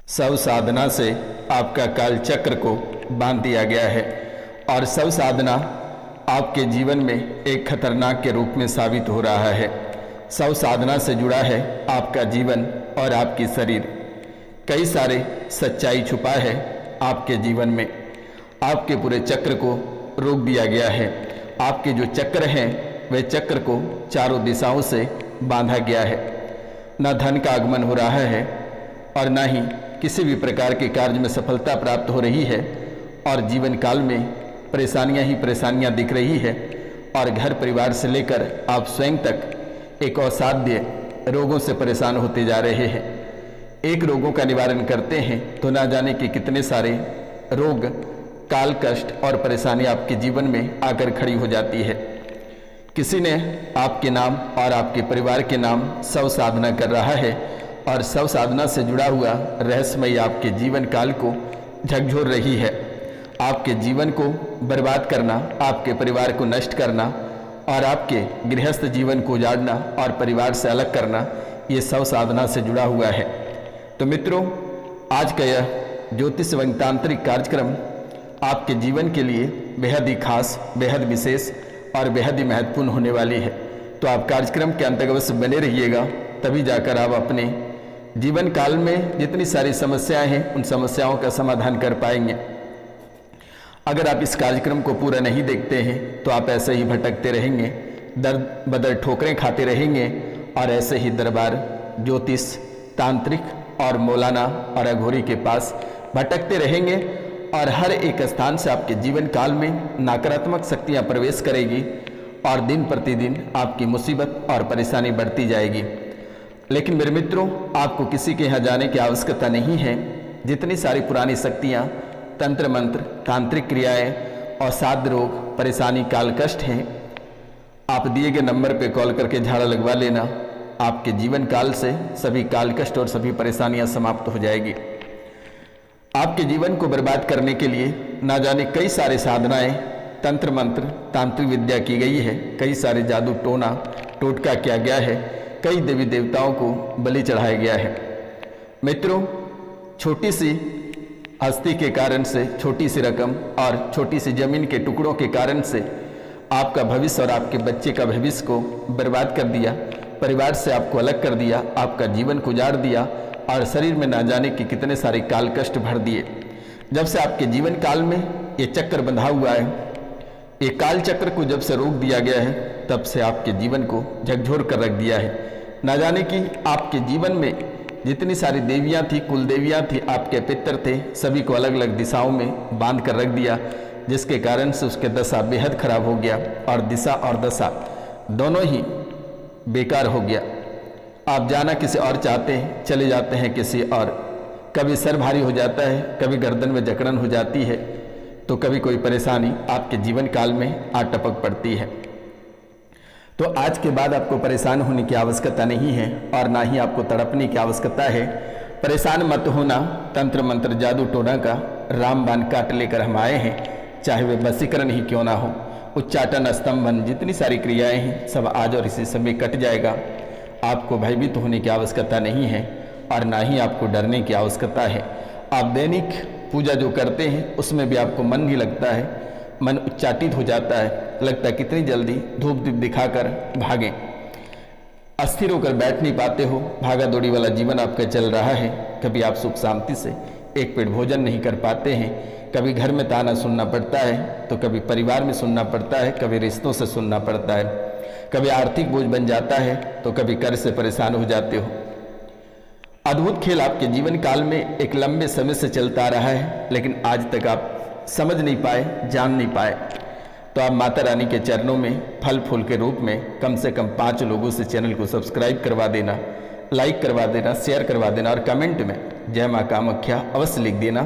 शव साधना से आपका काल चक्र को बांध दिया गया है और शव साधना आपके जीवन में एक खतरनाक के रूप में साबित हो रहा है। शव साधना से जुड़ा है आपका जीवन और आपकी शरीर। कई सारे सच्चाई छुपा है आपके जीवन में। आपके पूरे चक्र को रोक दिया गया है। आपके जो चक्र हैं वे चक्र को चारों दिशाओं से बांधा गया है। न धन का आगमन हो रहा है और न ही किसी भी प्रकार के कार्य में सफलता प्राप्त हो रही है और जीवन काल में परेशानियां ही परेशानियां दिख रही है और घर परिवार से लेकर आप स्वयं तक एक असाध्य रोगों से परेशान होते जा रहे हैं। एक रोगों का निवारण करते हैं तो ना जाने कि कितने सारे रोग, काल, कष्ट और परेशानी आपके जीवन में आकर खड़ी हो जाती है। किसी ने आपके नाम और आपके परिवार के नाम शव साधना कर रहा है और शव साधना से जुड़ा हुआ रहस्यमय आपके जीवन काल को झकझोर रही है। आपके जीवन को बर्बाद करना, आपके परिवार को नष्ट करना और आपके गृहस्थ जीवन को उजाड़ना और परिवार से अलग करना, ये शव साधना से जुड़ा हुआ है। तो मित्रों, आज का यह ज्योतिष एवं तांत्रिक कार्यक्रम आपके जीवन के लिए बेहद ही खास, बेहद विशेष और बेहद ही महत्वपूर्ण होने वाली है। तो आप कार्यक्रम के अंत तक अवश्य बने रहिएगा, तभी जाकर आप अपने जीवन काल में जितनी सारी समस्याएं हैं उन समस्याओं का समाधान कर पाएंगे। अगर आप इस कार्यक्रम को पूरा नहीं देखते हैं तो आप ऐसे ही भटकते रहेंगे, दर बदर ठोकरें खाते रहेंगे और ऐसे ही दरबार, ज्योतिष, तांत्रिक और मौलाना और अघोरी के पास भटकते रहेंगे और हर एक स्थान से आपके जीवन काल में नकारात्मक शक्तियां प्रवेश करेगी और दिन प्रतिदिन आपकी मुसीबत और परेशानी बढ़ती जाएगी। लेकिन मेरे मित्रों, आपको किसी के यहाँ जाने की आवश्यकता नहीं है। जितनी सारी पुरानी शक्तियाँ, तंत्र मंत्र, तांत्रिक क्रियाएं और साध्य रोग, परेशानी, काल, कष्ट हैं, आप दिए गए नंबर पे कॉल करके झाड़ा लगवा लेना। आपके जीवन काल से सभी काल, कष्ट और सभी परेशानियां समाप्त हो जाएगी। आपके जीवन को बर्बाद करने के लिए ना जाने कई सारे साधनाएं, तंत्र मंत्र, तांत्रिक विद्या की गई है। कई सारे जादू टोना टोटका किया गया है। कई देवी देवताओं को बलि चढ़ाया गया है। मित्रों, छोटी सी हस्ती के कारण से, छोटी सी रकम और छोटी सी जमीन के टुकड़ों के कारण से आपका भविष्य और आपके बच्चे का भविष्य को बर्बाद कर दिया, परिवार से आपको अलग कर दिया, आपका जीवन को उजाड़ दिया और शरीर में ना जाने कि कितने सारे काल कष्ट भर दिए। जब से आपके जीवन काल में ये चक्र बंधा हुआ है, ये काल चक्र को जब से रोक दिया गया है, तब से आपके जीवन को झकझोर कर रख दिया है। ना जाने कि आपके जीवन में जितनी सारी देवियां थी, कुल देवियां थी, आपके पितर थे, सभी को अलग अलग दिशाओं में बांध कर रख दिया, जिसके कारण से उसके दशा बेहद खराब हो गया और दिशा और दशा दोनों ही बेकार हो गया। आप जाना किसी और चाहते हैं, चले जाते हैं किसी और। कभी सर भारी हो जाता है, कभी गर्दन में जकड़न हो जाती है, तो कभी कोई परेशानी आपके जीवन काल में आ टपक पड़ती है। तो आज के बाद आपको परेशान होने की आवश्यकता नहीं है और ना ही आपको तड़पने की आवश्यकता है। परेशान मत होना। तंत्र मंत्र, जादू टोना का रामबाण काट लेकर हम आए हैं, चाहे वे वशीकरण ही क्यों ना हो। उच्चाटन, स्तंभन, जितनी सारी क्रियाएं हैं सब आज और इसी समय कट जाएगा। आपको भयभीत होने की आवश्यकता नहीं है और ना ही आपको डरने की आवश्यकता है। आप दैनिक पूजा जो करते हैं उसमें भी आपको मन नहीं लगता है, मन उच्चाटित हो जाता है, लगता है कितनी जल्दी धूप दीप दिखाकर भागें। अस्थिर होकर बैठ नहीं पाते हो, भागा दौड़ी वाला जीवन आपका चल रहा है। कभी आप सुख शांति से एक पेट भोजन नहीं कर पाते हैं। कभी घर में ताना सुनना पड़ता है, तो कभी परिवार में सुनना पड़ता है, कभी रिश्तों से सुनना पड़ता है, कभी आर्थिक बोझ बन जाता है, तो कभी कर्ज से परेशान हो जाते हो। अद्भुत खेल आपके जीवन काल में एक लंबे समय से चलता रहा है, लेकिन आज तक आप समझ नहीं पाए, जान नहीं पाए। तो आप माता रानी के चरणों में फल फूल के रूप में कम से कम 5 लोगों से चैनल को सब्सक्राइब करवा देना, लाइक करवा देना, शेयर करवा देना और कमेंट में जय माँ कामाख्या अवश्य लिख देना।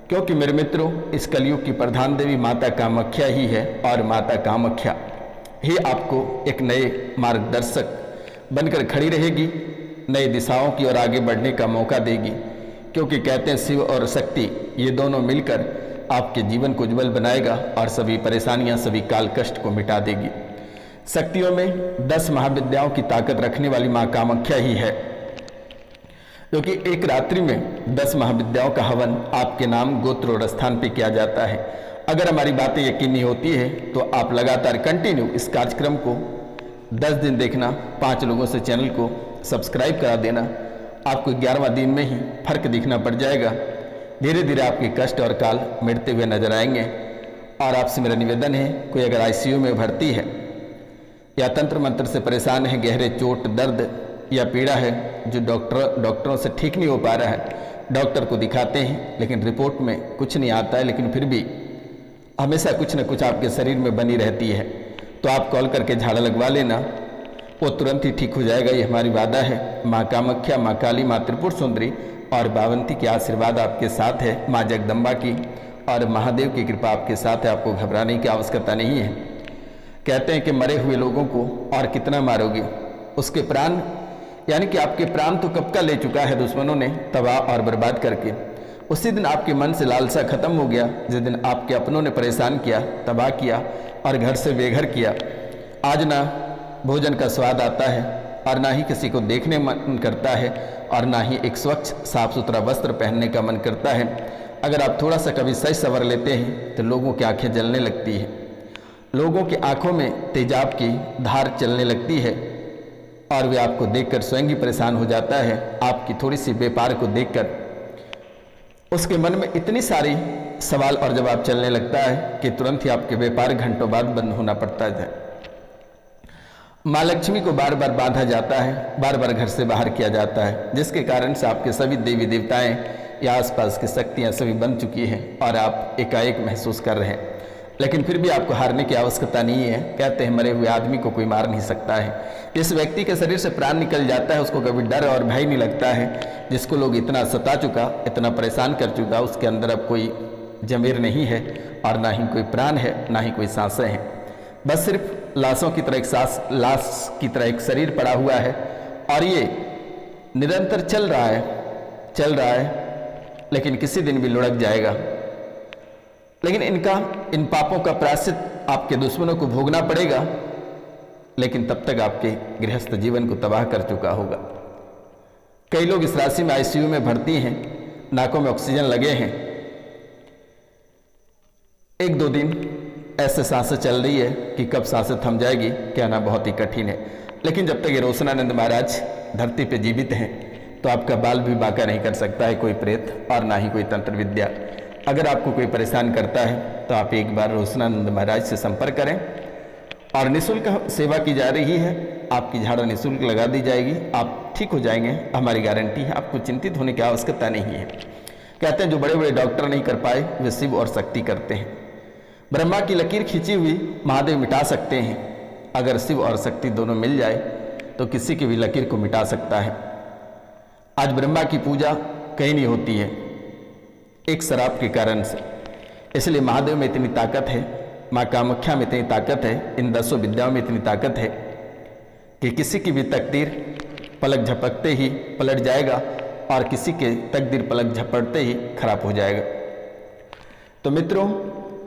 क्योंकि मेरे मित्रों, इस कलयुग की प्रधान देवी माता कामाख्या ही है और माता कामाख्या ही आपको एक नए मार्गदर्शक बनकर खड़ी रहेगी, नई दिशाओं की ओर आगे बढ़ने का मौका देगी। क्योंकि कहते हैं शिव और शक्ति ये दोनों मिलकर आपके जीवन को उज्जवल बनाएगा और सभी परेशानियां, सभी काल कष्ट को मिटा देगी। शक्तियों में 10 महाविद्याओं की ताकत रखने वाली माँ कामाख्या ही है। क्योंकि एक रात्रि में 10 महाविद्याओं का हवन आपके नाम गोत्र और स्थान पे किया जाता है। अगर हमारी बातें यकीनी होती है तो आप लगातार कंटिन्यू इस कार्यक्रम को 10 दिन देखना, 5 लोगों से चैनल को सब्सक्राइब करा देना। आपको 11वां दिन में ही फर्क दिखना पड़ जाएगा। धीरे धीरे आपके कष्ट और काल मिटते हुए नजर आएंगे। और आपसे मेरा निवेदन है, कोई अगर आईसीयू में भर्ती है या तंत्र मंत्र से परेशान है, गहरे चोट, दर्द या पीड़ा है जो डॉक्टरों से ठीक नहीं हो पा रहा है, डॉक्टर को दिखाते हैं लेकिन रिपोर्ट में कुछ नहीं आता है, लेकिन फिर भी हमेशा कुछ न कुछ आपके शरीर में बनी रहती है, तो आप कॉल करके झाड़ा लगवा लेना, वो तुरंत ही ठीक हो जाएगा। ये हमारी वादा है। माँ कामाख्या, माँ काली, माँ त्रिपुर सुंदरी और बावंती के आशीर्वाद आपके साथ है, माँ जगदम्बा की और महादेव की कृपा आपके साथ है। आपको घबराने की आवश्यकता नहीं है। कहते हैं कि मरे हुए लोगों को और कितना मारोगे, उसके प्राण यानी कि आपके प्राण तो कब का ले चुका है दुश्मनों ने तबाह और बर्बाद करके। उसी दिन आपके मन से लालसा खत्म हो गया जिस दिन आपके अपनों ने परेशान किया, तबाह किया और घर से बेघर किया। आज ना भोजन का स्वाद आता है और ना ही किसी को देखने मन करता है और ना ही एक स्वच्छ साफ सुथरा वस्त्र पहनने का मन करता है। अगर आप थोड़ा सा कभी सच सवर लेते हैं तो लोगों की आंखें जलने लगती है, लोगों की आंखों में तेजाब की धार चलने लगती है और वे आपको देखकर स्वयं ही परेशान हो जाता है। आपकी थोड़ी सी व्यापार को देखकर उसके मन में इतनी सारी सवाल और जवाब चलने लगता है कि तुरंत ही आपके व्यापार घंटों बाद बंद होना पड़ता है। माँ लक्ष्मी को बार बार बांधा जाता है, बार बार घर से बाहर किया जाता है, जिसके कारण से आपके सभी देवी देवताएं या आसपास की शक्तियां सभी बन चुकी हैं और आप एकाएक महसूस कर रहे हैं। लेकिन फिर भी आपको हारने की आवश्यकता नहीं है। कहते हैं मरे हुए आदमी को कोई मार नहीं सकता है। इस व्यक्ति के शरीर से प्राण निकल जाता है, उसको कभी डर और भय नहीं लगता है। जिसको लोग इतना सता चुका, इतना परेशान कर चुका, उसके अंदर अब कोई जमीर नहीं है और ना ही कोई प्राण है, ना ही कोई सांसें हैं। बस सिर्फ लाशों की तरह एक लाश की तरह एक शरीर पड़ा हुआ है और ये निरंतर चल रहा है, लेकिन किसी दिन भी लुढ़क जाएगा। लेकिन इन पापों का प्रायश्चित आपके दुश्मनों को भोगना पड़ेगा, लेकिन तब तक आपके गृहस्थ जीवन को तबाह कर चुका होगा। कई लोग इस राशि में आईसीयू में भर्ती हैं, नाकों में ऑक्सीजन लगे हैं, 1-2 दिन ऐसे सांसें चल रही है कि कब सांसें थम जाएगी कहना बहुत ही कठिन है। लेकिन जब तक ये रोशनानंद महाराज धरती पे जीवित हैं तो आपका बाल भी बांका नहीं कर सकता है कोई प्रेत और ना ही कोई तंत्र विद्या। अगर आपको कोई परेशान करता है तो आप एक बार रोशनानंद महाराज से संपर्क करें और निःशुल्क सेवा की जा रही है। आपकी झाड़ा निःशुल्क लगा दी जाएगी, आप ठीक हो जाएंगे, हमारी गारंटी है। आपको चिंतित होने की आवश्यकता नहीं है। कहते हैं जो बड़े बड़े डॉक्टर नहीं कर पाए वे शिव और शक्ति करते हैं। ब्रह्मा की लकीर खींची हुई महादेव मिटा सकते हैं। अगर शिव और शक्ति दोनों मिल जाए तो किसी की भी लकीर को मिटा सकता है। आज ब्रह्मा की पूजा कहीं नहीं होती है एक शराब के कारण से, इसलिए महादेव में इतनी ताकत है, माँ कामाख्या में इतनी ताकत है, इन 10 विद्याओं में इतनी ताकत है कि किसी की भी तकदीर पलक झपकते ही पलट जाएगा और किसी के तकदीर पलक झपकते ही खराब हो जाएगा। तो मित्रों,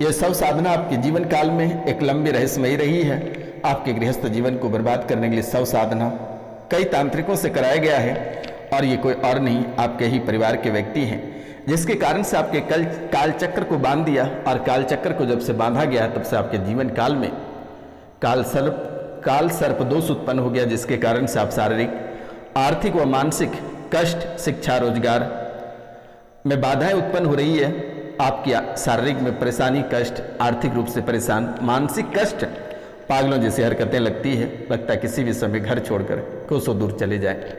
यह सब साधना आपके जीवन काल में एक लंबी रहस्यमयी रही है। आपके गृहस्थ जीवन को बर्बाद करने के लिए सब साधना कई तांत्रिकों से कराया गया है और ये कोई और नहीं, आपके ही परिवार के व्यक्ति हैं, जिसके कारण से आपके काल चक्र को बांध दिया। और काल चक्र को जब से बांधा गया तब से आपके जीवन काल में काल सर्प दोष उत्पन्न हो गया, जिसके कारण से आप शारीरिक, आर्थिक व मानसिक कष्ट, शिक्षा, रोजगार में बाधाएं उत्पन्न हो रही है। आपकी शारीरिक में परेशानी, कष्ट, आर्थिक रूप से परेशान, मानसिक कष्ट, पागलों जैसी हरकतें लगती है, लगता है किसी भी समय घर छोड़कर कोसों दूर चले जाए।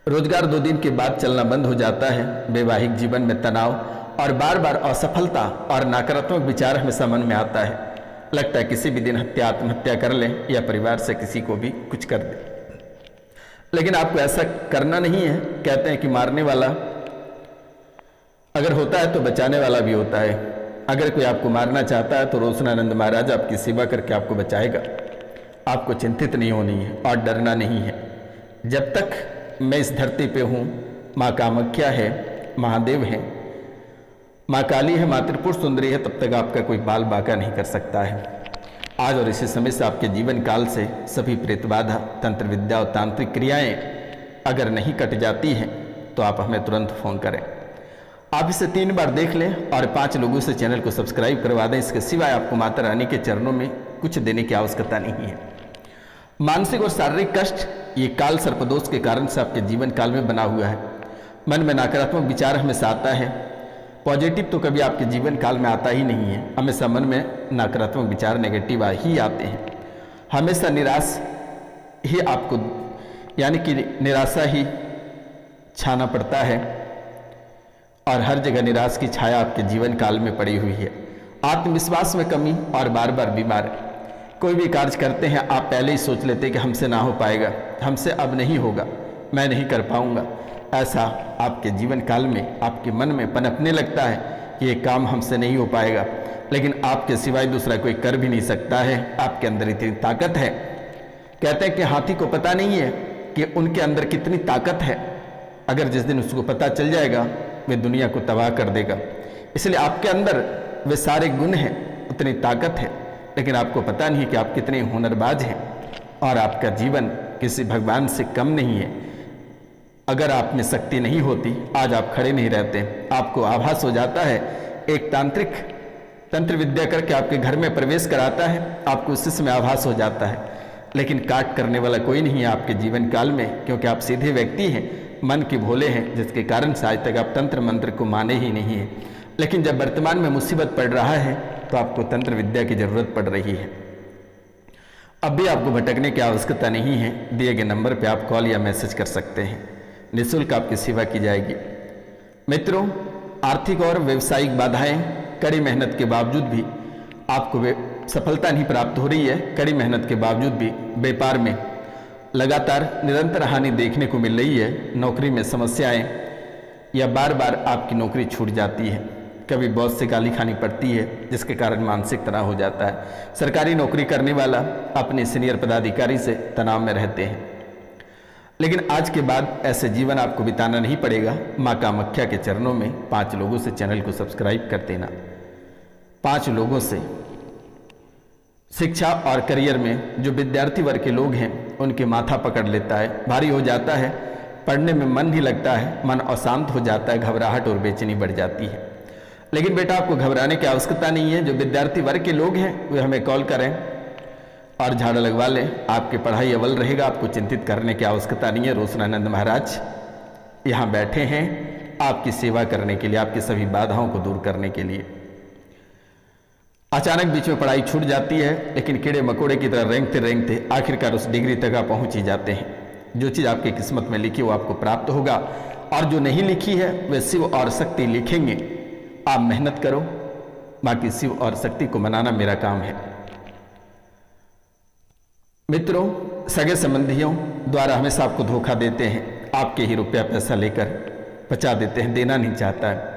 रोजगार 2 दिन के बाद चलना बंद हो जाता है। वैवाहिक जीवन में तनाव और बार बार असफलता और नकारात्मक विचार हमेशा मन में आता है। लगता है किसी भी दिन आत्महत्या कर लें या परिवार से किसी को भी कुछ कर दे, लेकिन आपको ऐसा करना नहीं है। कहते हैं कि मारने वाला अगर होता है तो बचाने वाला भी होता है। अगर कोई आपको मारना चाहता है तो रोशनानंद महाराज आपकी सेवा करके आपको बचाएगा। आपको चिंतित नहीं होनी है और डरना नहीं है। जब तक मैं इस धरती पे हूँ, माँ कामाख्या है, महादेव है, माँ काली है, माँ त्रिपुर सुंदरी है, तब तक आपका कोई बाल बांका नहीं कर सकता है। आज और इसी समय से आपके जीवन काल से सभी प्रेत बाधा, तंत्र विद्या और तांत्रिक क्रियाएं अगर नहीं कट जाती है तो आप हमें तुरंत फ़ोन करें। आप इसे 3 बार देख लें और 5 लोगों से चैनल को सब्सक्राइब करवा दें। इसके सिवाय आपको माता रानी के चरणों में कुछ देने की आवश्यकता नहीं है। मानसिक और शारीरिक कष्ट ये काल सर्पदोष के कारण से आपके जीवन काल में बना हुआ है। मन में नकारात्मक विचार हमेशा आता है, पॉजिटिव तो कभी आपके जीवन काल में आता ही नहीं है। हमेशा मन में नकारात्मक विचार नेगेटिव ही आते हैं। हमेशा निराश ही आपको यानी कि निराशा ही छाना पड़ता है और हर जगह निराश की छाया आपके जीवन काल में पड़ी हुई है। आत्मविश्वास में कमी और बार बार बीमार। कोई भी कार्य करते हैं आप पहले ही सोच लेते हैं कि हमसे ना हो पाएगा, हमसे अब नहीं होगा, मैं नहीं कर पाऊंगा। ऐसा आपके जीवन काल में आपके मन में पनपने लगता है कि ये काम हमसे नहीं हो पाएगा, लेकिन आपके सिवाय दूसरा कोई कर भी नहीं सकता है। आपके अंदर इतनी ताकत है। कहते हैं कि हाथी को पता नहीं है कि उनके अंदर कितनी ताकत है, अगर जिस दिन उसको पता चल जाएगा वे दुनिया को तबाह कर देगा। इसलिए आपके अंदर वे सारे गुण हैं, उतनी ताकत है, लेकिन आपको पता नहीं कि आप कितने हुनरबाज हैं और आपका जीवन किसी भगवान से कम नहीं है। अगर आप में शक्ति नहीं होती आज आप खड़े नहीं रहते। आपको आभास हो जाता है, एक तांत्रिक तंत्र विद्या करके आपके घर में प्रवेश कराता है, आपको उसी समय आभास हो जाता है, लेकिन काट करने वाला कोई नहीं है आपके जीवन काल में, क्योंकि आप सीधे व्यक्ति हैं, मन के भोले हैं, जिसके कारण से आज तक आप तंत्र मंत्र को माने ही नहीं है। लेकिन जब वर्तमान में मुसीबत पड़ रहा है तो आपको तंत्र विद्या की जरूरत पड़ रही है। अब भी आपको भटकने की आवश्यकता नहीं है। दिए गए नंबर पर आप कॉल या मैसेज कर सकते हैं, निःशुल्क आपकी सेवा की जाएगी। मित्रों, आर्थिक और व्यावसायिक बाधाएं कड़ी मेहनत के बावजूद भी आपको सफलता नहीं प्राप्त हो रही है। कड़ी मेहनत के बावजूद भी व्यापार में लगातार निरंतर हानि देखने को मिल रही है। नौकरी में समस्याएं या बार बार आपकी नौकरी छूट जाती है। कभी बॉस से गाली खानी पड़ती है, जिसके कारण मानसिक तनाव हो जाता है। सरकारी नौकरी करने वाला अपने सीनियर पदाधिकारी से तनाव में रहते हैं। लेकिन आज के बाद ऐसे जीवन आपको बिताना नहीं पड़ेगा। माँ कामाख्या के चरणों में 5 लोगों से चैनल को सब्सक्राइब कर देना। 5 लोगों से शिक्षा और करियर में जो विद्यार्थी वर्ग के लोग हैं उनके माथा पकड़ लेता है, भारी हो जाता है, पढ़ने में मन नहीं लगता है, मन अशांत हो जाता है, घबराहट और बेचैनी बढ़ जाती है। लेकिन बेटा आपको घबराने की आवश्यकता नहीं है। जो विद्यार्थी वर्ग के लोग हैं वे हमें कॉल करें और झाड़ा लगवा लें, आपकी पढ़ाई अव्वल रहेगा। आपको चिंतित करने की आवश्यकता नहीं है। रोशनानंद महाराज यहाँ बैठे हैं आपकी सेवा करने के लिए, आपकी सभी बाधाओं को दूर करने के लिए। अचानक बीच में पढ़ाई छूट जाती है, लेकिन कीड़े मकोड़े की तरह रेंगते रेंगते आखिरकार उस डिग्री तक आप पहुंच ही जाते हैं। जो चीज़ आपकी किस्मत में लिखी वो आपको प्राप्त होगा, और जो नहीं लिखी है वे शिव और शक्ति लिखेंगे। आप मेहनत करो, बाकी शिव और शक्ति को मनाना मेरा काम है। मित्रों, सगे संबंधियों द्वारा हमेशा आपको धोखा देते हैं। आपके ही रुपया पैसा लेकर बचा देते हैं, देना नहीं चाहता है।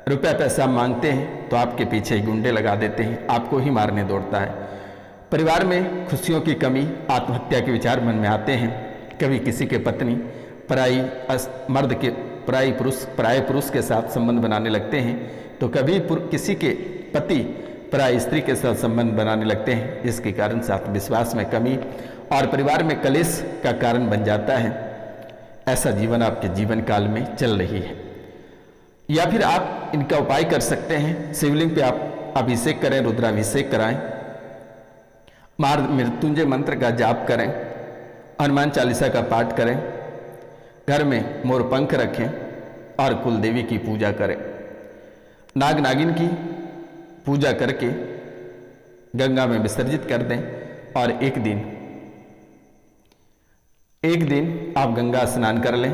रुपया पैसा मांगते हैं तो आपके पीछे ही गुंडे लगा देते हैं, आपको ही मारने दौड़ता है। परिवार में खुशियों की कमी, आत्महत्या के विचार मन में आते हैं। कभी किसी के पत्नी पराय पुरुष के साथ संबंध बनाने लगते हैं, तो कभी किसी के पति पराई स्त्री के साथ संबंध बनाने लगते हैं, जिसके कारण से आत्मविश्वास में कमी और परिवार में कलेश का कारण बन जाता है। ऐसा जीवन आपके जीवन काल में चल रही है। या फिर आप इनका उपाय कर सकते हैं। शिवलिंग पे आप अभिषेक करें, रुद्राभिषेक कराएं, मृत्युंजय मंत्र का जाप करें, हनुमान चालीसा का पाठ करें, घर में मोर पंख रखें और कुल देवी की पूजा करें। नाग नागिन की पूजा करके गंगा में विसर्जित कर दें और एक दिन आप गंगा स्नान कर लें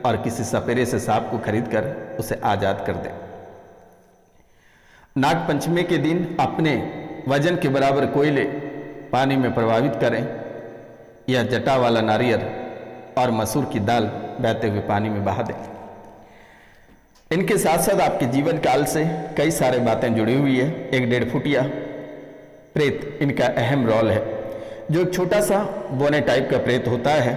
और किसी सपेरे से सांप को खरीद कर उसे आजाद कर दें। नाग पंचमी के दिन अपने वजन के बराबर कोयले पानी में प्रवाहित करें या जटा वाला नारियल और मसूर की दाल बहते हुए पानी में बहा दें। इनके साथ साथ आपके जीवन काल से कई सारे बातें जुड़ी हुई है। एक 1.5 फुटिया प्रेत इनका अहम रोल है, जो एक छोटा सा बोने टाइप का प्रेत होता है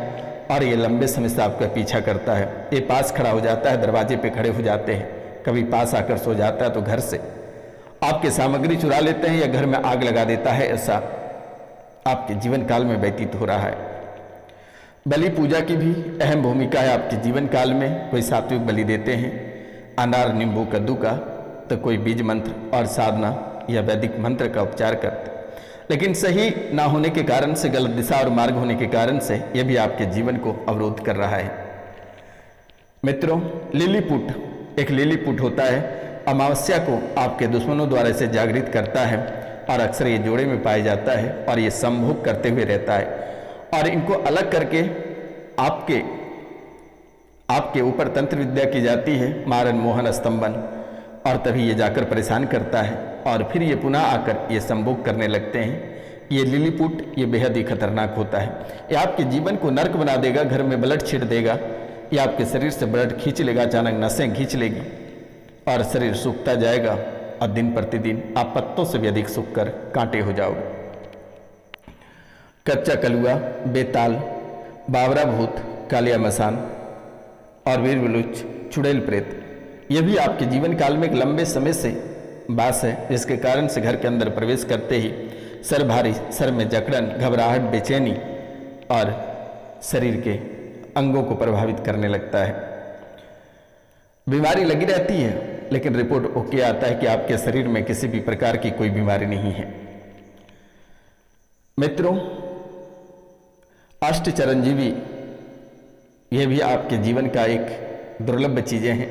और ये लंबे समय से आपका पीछा करता है। ये पास खड़ा हो जाता है, दरवाजे पे खड़े हो जाते हैं, कभी पास आकर सो जाता है तो घर से आपकी सामग्री चुरा लेते हैं या घर में आग लगा देता है। ऐसा आपके जीवन काल में व्यतीत हो रहा है। बलि पूजा की भी अहम भूमिका है आपके जीवन काल में। कोई सात्विक बलि देते हैं, अनार नींबू कद्दू का, तो कोई बीज मंत्र और साधना या वैदिक मंत्र का उपचार करते हैं। लेकिन सही ना होने के कारण से, गलत दिशा और मार्ग होने के कारण से यह भी आपके जीवन को अवरोध कर रहा है। मित्रों, लिलीपुट एक लिलीपुट होता है, अमावस्या को आपके दुश्मनों द्वारा इसे जागृत करता है और अक्सर ये जोड़े में पाया जाता है और ये संभोग करते हुए रहता है और इनको अलग करके आपके ऊपर तंत्र विद्या की जाती है, मारन मोहन स्तंभन, और तभी ये जाकर परेशान करता है और फिर ये पुनः आकर ये संभोग करने लगते हैं। ये लिलीपुट ये बेहद ही खतरनाक होता है। ये आपके जीवन को नर्क बना देगा, घर में ब्लड छीट देगा, ये आपके शरीर से ब्लड खींच लेगा, अचानक नसें खींच लेगी और शरीर सूखता जाएगा और दिन प्रतिदिन आप पत्तों से भी अधिक सूख कर कांटे हो जाओगे। कच्चा कलुआ, बेताल, बावरा भूत, कालिया मसान और वीर विलुच, चुड़ैल प्रेत, यह भी आपके जीवन काल में एक लंबे समय से बास है, जिसके कारण से घर के अंदर प्रवेश करते ही सर भारी, सर में जकड़न, घबराहट, बेचैनी और शरीर के अंगों को प्रभावित करने लगता है। बीमारी लगी रहती है लेकिन रिपोर्ट ओके आता है कि आपके शरीर में किसी भी प्रकार की कोई बीमारी नहीं है। मित्रों, अष्ट चिरंजीवी यह भी आपके जीवन का एक दुर्लभ चीजें हैं।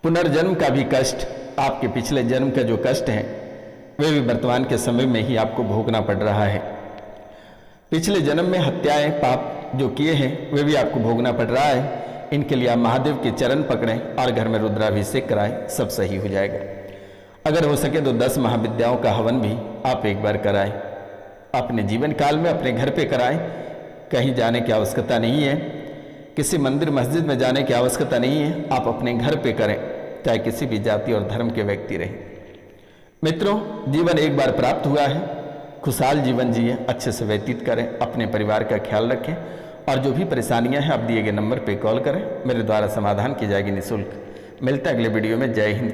पुनर्जन्म का भी कष्ट, आपके पिछले जन्म का जो कष्ट है वे भी वर्तमान के समय में ही आपको भोगना पड़ रहा है। पिछले जन्म में हत्याएं, पाप जो किए हैं वे भी आपको भोगना पड़ रहा है। इनके लिए आप महादेव के चरण पकड़ें और घर में रुद्राभिषेक कराएं, सब सही हो जाएगा। अगर हो सके तो 10 महाविद्याओं का हवन भी आप एक बार कराएं। अपने जीवन काल में अपने घर पे कराएं, कहीं जाने की आवश्यकता नहीं है, किसी मंदिर मस्जिद में जाने की आवश्यकता नहीं है, आप अपने घर पे करें, चाहे किसी भी जाति और धर्म के व्यक्ति रहें। मित्रों, जीवन एक बार प्राप्त हुआ है, खुशहाल जीवन जिए, अच्छे से व्यतीत करें, अपने परिवार का ख्याल रखें और जो भी परेशानियां हैं आप दिए गए नंबर पे कॉल करें, मेरे द्वारा समाधान की जाएगी निःशुल्क। मिलते हैं अगले वीडियो में। जय हिंद।